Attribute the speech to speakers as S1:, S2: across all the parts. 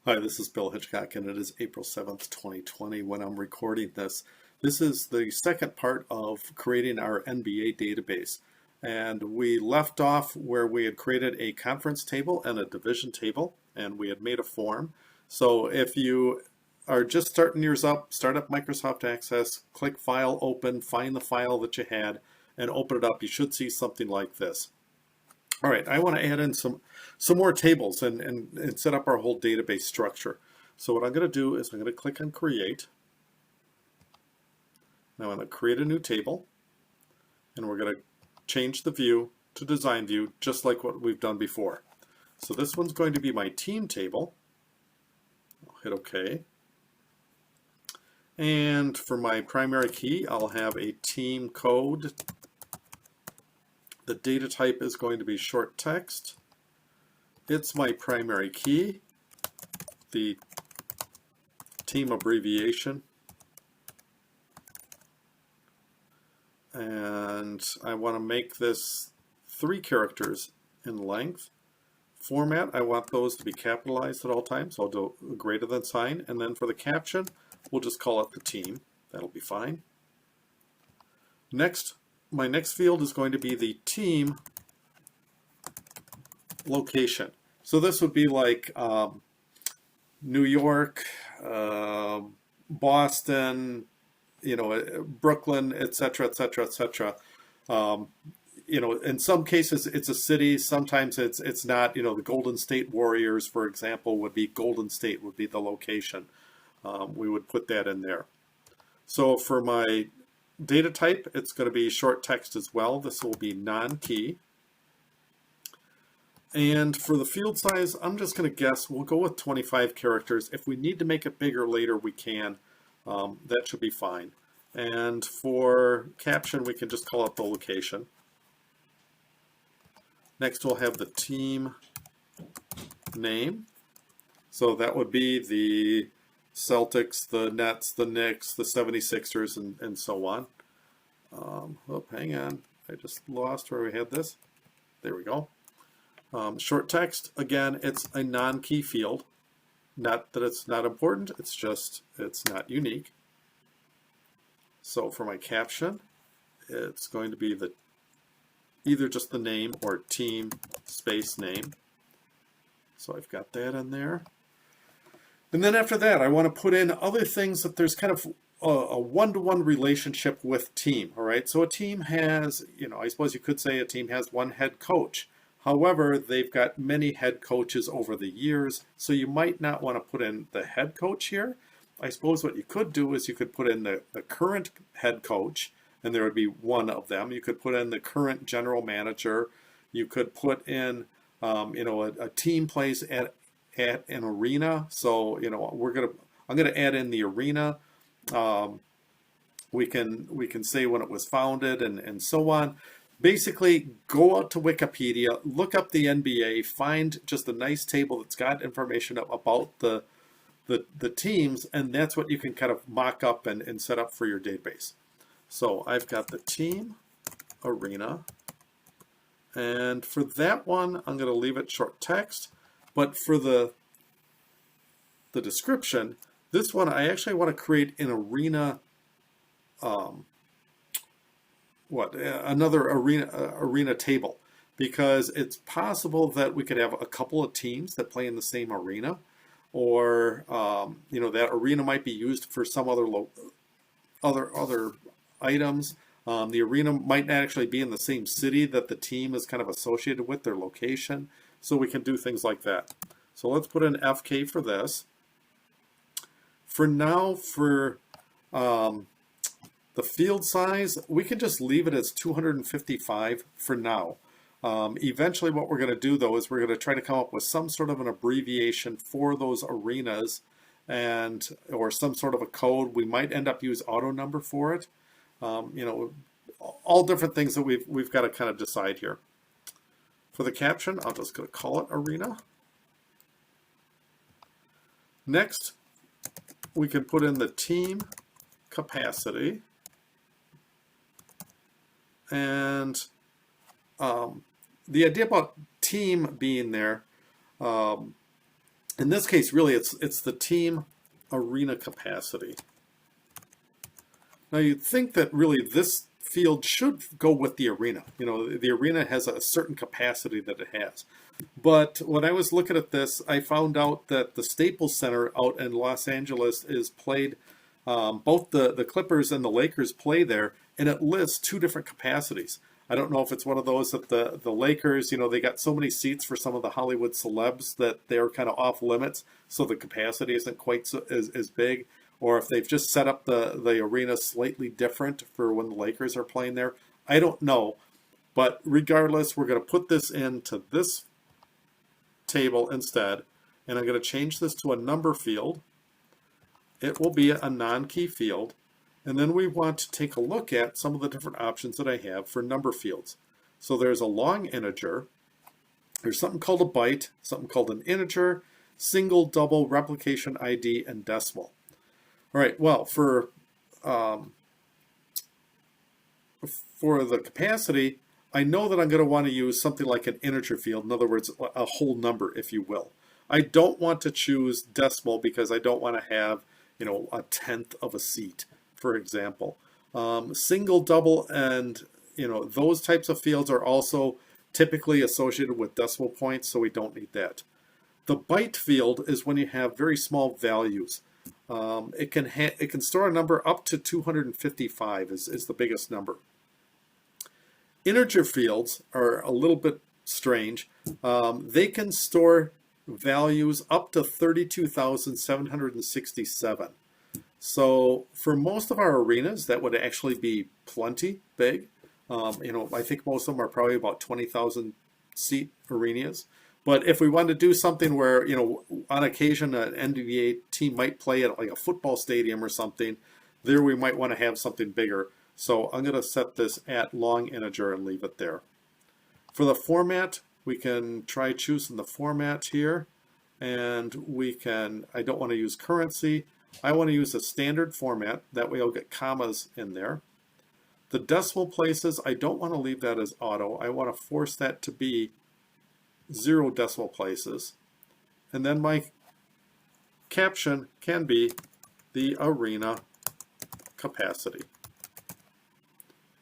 S1: Hi, this is Bill Hitchcock, and it is April 7th, 2020 when I'm recording this. This is the second part of creating our NBA database. And we left off where we had created a conference table and a division table, and we had made a form. So if you are just starting yours up, start up Microsoft Access, click File, Open, find the file that you had, and open it up. You should see something like this. All right, I want to add in some more tables and set up our whole database structure. So what I'm going to do is I'm going to click on Create. Now I'm going to create a new table, and we're going to change the view to Design View, just like what we've done before. So this one's going to be my team table. I'll hit OK. And for my primary key, I'll have a team code. The data type is going to be short text. It's my primary key, the team abbreviation, and I want to make this 3 characters in length. Format, I want those to be capitalized at all times, so I'll do a greater than sign, and then for the caption, we'll just call it the team. That'll be fine. Next, my next field is going to be the team location. So this would be like New York, Boston, Brooklyn, etc., etc., etc. In some cases it's a city. Sometimes it's not. The Golden State Warriors, for example, would be Golden State would be the location. We would put that in there. So for my data type, it's going to be short text as well. This will be non-key. And for the field size, I'm just going to guess we'll go with 25 characters. If we need to make it bigger later, we can. That should be fine. And for caption, we can just call it the location. Next, we'll have the team name. So that would be the Celtics, the Nets, the Knicks, the 76ers, and so on. Hang on. I just lost where we had this. There we go. Short text, again, it's a non-key field. Not that it's not important, it's just it's not unique. So for my caption, it's going to be either just the name or team space name. So I've got that in there. And then after that, I want to put in other things that there's kind of a one-to-one relationship with team, all right? So a team has, I suppose you could say a team has one head coach. However, they've got many head coaches over the years, so you might not want to put in the head coach here. I suppose what you could do is you could put in the current head coach, and there would be one of them. You could put in the current general manager. You could put in, a team plays at an arena. So, I'm gonna add in the arena. We can say when it was founded and so on. Basically, go out to Wikipedia, look up the NBA, find just a nice table that's got information about the teams, and that's what you can kind of mock up and set up for your database. So I've got the team arena, and for that one, I'm going to leave it short text, but for the description, this one I actually want to create an arena. Another arena table, because it's possible that we could have a couple of teams that play in the same arena, or that arena might be used for some other items. The arena might not actually be in the same city that the team is kind of associated with, their location, so we can do things like that. So let's put in FK for this. For now, for the field size, we can just leave it as 255 for now. Eventually what we're going to do, though, is we're going to try to come up with some sort of an abbreviation for those arenas or some sort of a code. We might end up use auto number for it. All different things that we've got to kind of decide here. For the caption, I'm just going to call it arena. Next, we can put in the team capacity. And the idea about team being there, in this case, really, it's the team arena capacity. Now you'd think that really this field should go with the arena. You know, the arena has a certain capacity that it has. But when I was looking at this, I found out that the Staples Center out in Los Angeles is played, both the Clippers and the Lakers play there, and it lists two different capacities. I don't know if it's one of those that the Lakers, you know, they got so many seats for some of the Hollywood celebs that they're kind of off limits, so the capacity isn't quite so, as big, or if they've just set up the arena slightly different for when the Lakers are playing there. I don't know, but regardless, we're going to put this into this table instead, and I'm going to change this to a number field. It will be a non-key field. And then we want to take a look at some of the different options that I have for number fields. So there's a long integer, there's something called a byte, something called an integer, single, double, replication ID, and decimal. All right, well, for the capacity, I know that I'm going to want to use something like an integer field, in other words, a whole number, if you will. I don't want to choose decimal because I don't want to have, you know, a tenth of a seat, for example. Single, double, and you know, those types of fields are also typically associated with decimal points, so we don't need that. The byte field is when you have very small values. It can store a number up to 255 is the biggest number. Integer fields are a little bit strange. They can store values up to 32,767. So for most of our arenas, that would actually be plenty big. You know, I think most of them are probably about 20,000 seat arenas. But if we want to do something where, you know, on occasion an NBA team might play at like a football stadium or something, there we might want to have something bigger. So I'm going to set this at long integer and leave it there. For the format, we can try choosing the format here. And we can, I don't want to use currency. I want to use a standard format. That way I'll get commas in there. The decimal places, I don't want to leave that as auto. I want to force that to be 0 decimal places. And then my caption can be the arena capacity.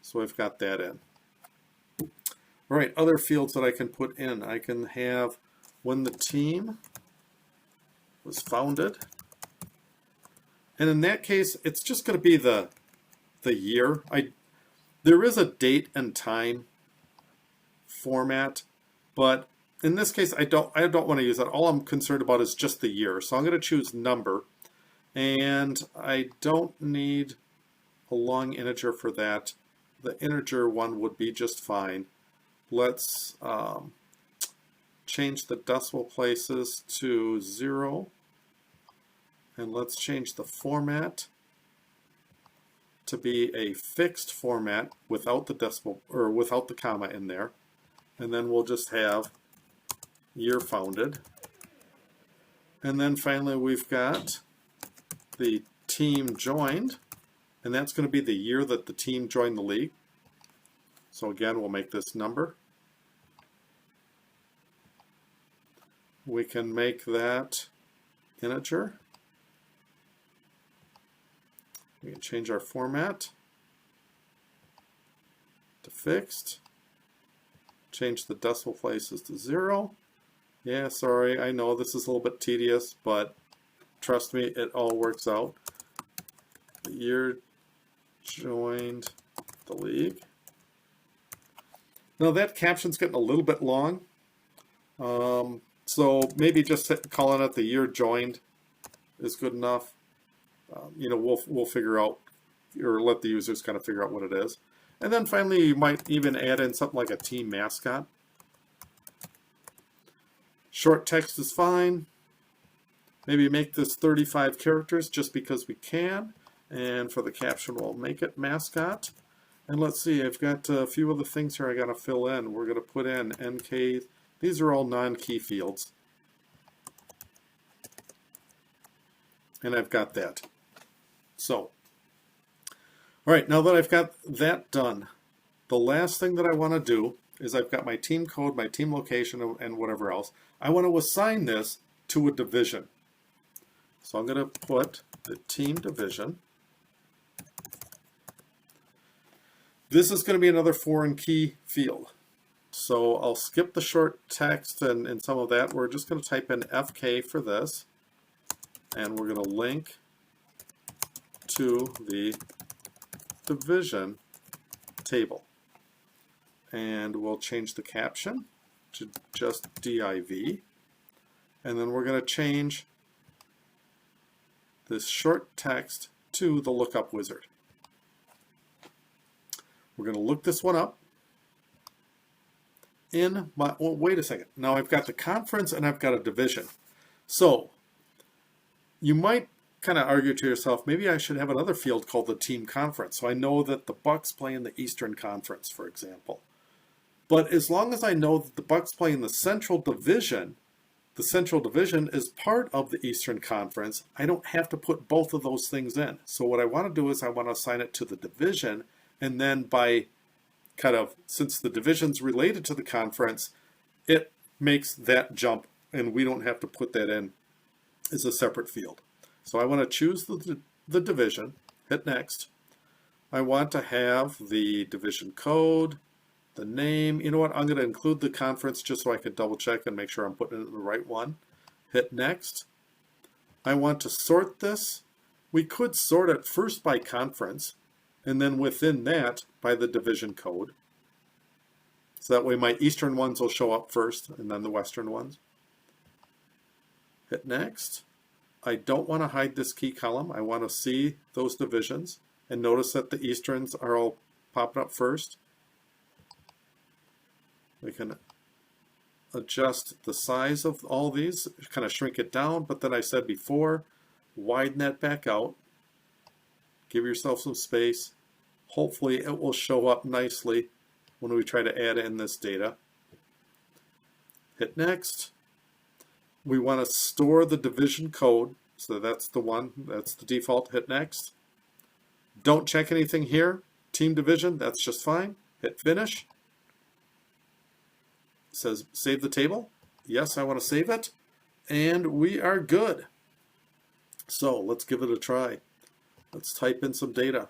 S1: So I've got that in. All right, other fields that I can put in. I can have when the team was founded. And in that case, it's just going to be the year. There is a date and time format, but in this case, I don't want to use that. All I'm concerned about is just the year. So I'm going to choose number, and I don't need a long integer for that. The integer one would be just fine. Let's change the decimal places to 0. And let's change the format to be a fixed format without the decimal or without the comma in there. And then we'll just have year founded. And then finally we've got the team joined, and that's going to be the year that the team joined the league. So again, we'll make this number. We can make that integer. We can change our format to fixed. Change the decimal places to 0. Yeah, sorry, I know this is a little bit tedious, but trust me, it all works out. The year joined the league. Now that caption's getting a little bit long, so maybe just calling it the year joined is good enough. You know, we'll figure out, or let the users kind of figure out what it is. And then finally, you might even add in something like a team mascot. Short text is fine. Maybe make this 35 characters just because we can. And for the caption, we'll make it mascot. And let's see, I've got a few other things here I got to fill in. We're going to put in NK. These are all non-key fields. And I've got that. So, all right, now that I've got that done, the last thing that I want to do is I've got my team code, my team location, and whatever else. I want to assign this to a division. So I'm going to put the team division. This is going to be another foreign key field. So I'll skip the short text and some of that. We're just going to type in FK for this. And we're going to link to the division table. And we'll change the caption to just div. And then we're going to change this short text to the lookup wizard. We're going to look this one up in my, well, wait a second. Now I've got the conference and I've got a division. So you might kind of argue to yourself, maybe I should have another field called the team conference. So I know that the Bucks play in the Eastern Conference, for example. But as long as I know that the Bucks play in the Central Division is part of the Eastern Conference, I don't have to put both of those things in. So what I want to do is I want to assign it to the division, and then by kind of, since the division's related to the conference, it makes that jump, and we don't have to put that in as a separate field. So I want to choose the division, hit next. I want to have the division code, the name. You know what? I'm going to include the conference just so I can double check and make sure I'm putting it in the right one. Hit next. I want to sort this. We could sort it first by conference, and then within that by the division code. So that way my Eastern ones will show up first and then the Western ones. Hit next. I don't want to hide this key column. I want to see those divisions, and notice that the Easterns are all popping up first. We can adjust the size of all these, kind of shrink it down, but then I said before, widen that back out. Give yourself some space. Hopefully it will show up nicely when we try to add in this data. Hit next. We want to store the division code, so that's the one, that's the default. Hit next. Don't check anything here. Team division, that's just fine. Hit finish. It says save the table. Yes, I want to save it. And we are good. So let's give it a try. Let's type in some data.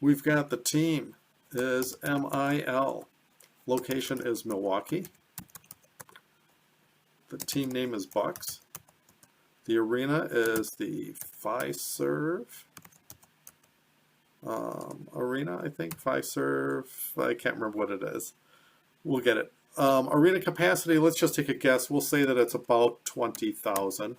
S1: We've got the team is MIL. Location is Milwaukee. The team name is Bucks. The arena is the Fiserv arena, I think. Fiserv, I can't remember what it is. We'll get it. Arena capacity, let's just take a guess. We'll say that it's about 20,000.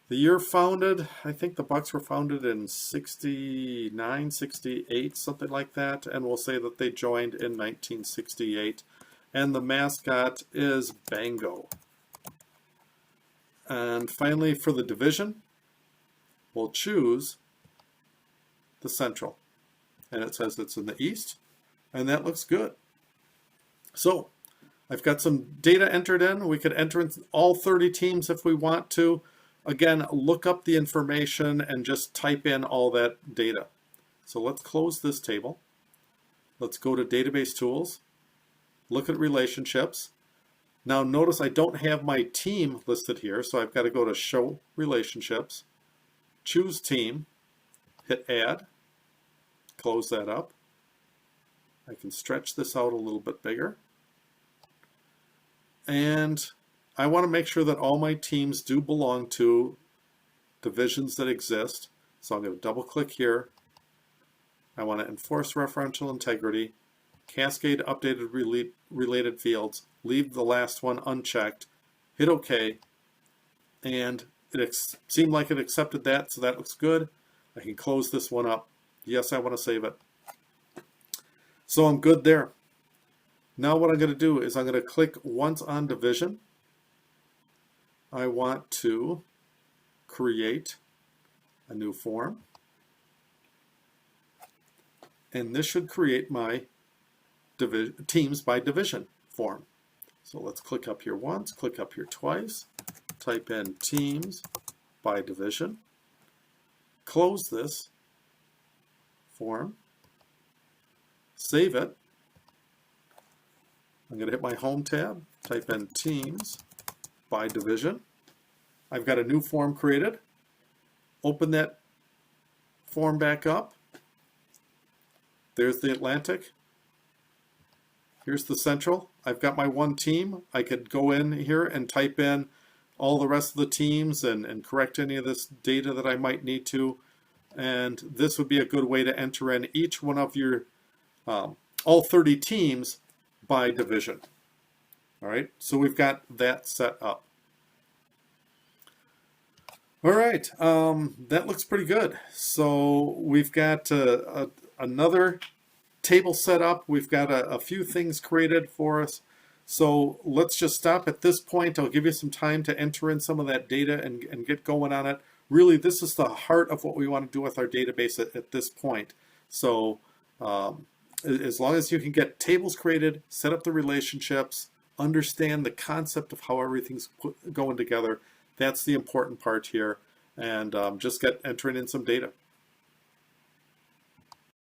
S1: The year founded, I think the Bucks were founded in 69, 68, something like that. And we'll say that they joined in 1968. And the mascot is Bango. And finally, for the division, we'll choose the Central. And it says it's in the East, and that looks good. So I've got some data entered in. We could enter in all 30 teams if we want to. Again, look up the information and just type in all that data. So let's close this table. Let's go to Database Tools. Look at relationships. Now notice I don't have my team listed here, so I've got to go to Show Relationships, choose Team, hit Add, close that up. I can stretch this out a little bit bigger. And I want to make sure that all my teams do belong to divisions that exist. So I'm going to double click here. I want to enforce referential integrity, cascade updated related fields, leave the last one unchecked, hit OK, and it seemed like it accepted that, so that looks good. I can close this one up. Yes, I want to save it. So I'm good there. Now what I'm going to do is I'm going to click once on division. I want to create a new form. And this should create my teams by division form. So let's click up here once, click up here twice, type in teams by division, close this form, save it. I'm going to hit my home tab, type in teams by division, I've got a new form created. Open that form back up. There's the Atlantic. Here's the Central. I've got my one team. I could go in here and type in all the rest of the teams and correct any of this data that I might need to. And this would be a good way to enter in each one of your, all 30 teams by division. All right, so we've got that set up. All right, that looks pretty good. So we've got another table set up. We've got a few things created for us. So let's just stop at this point. I'll give you some time to enter in some of that data and get going on it. Really, this is the heart of what we want to do with our database at this point. So as long as you can get tables created, set up the relationships, understand the concept of how everything's going together, that's the important part here. And just get entering in some data.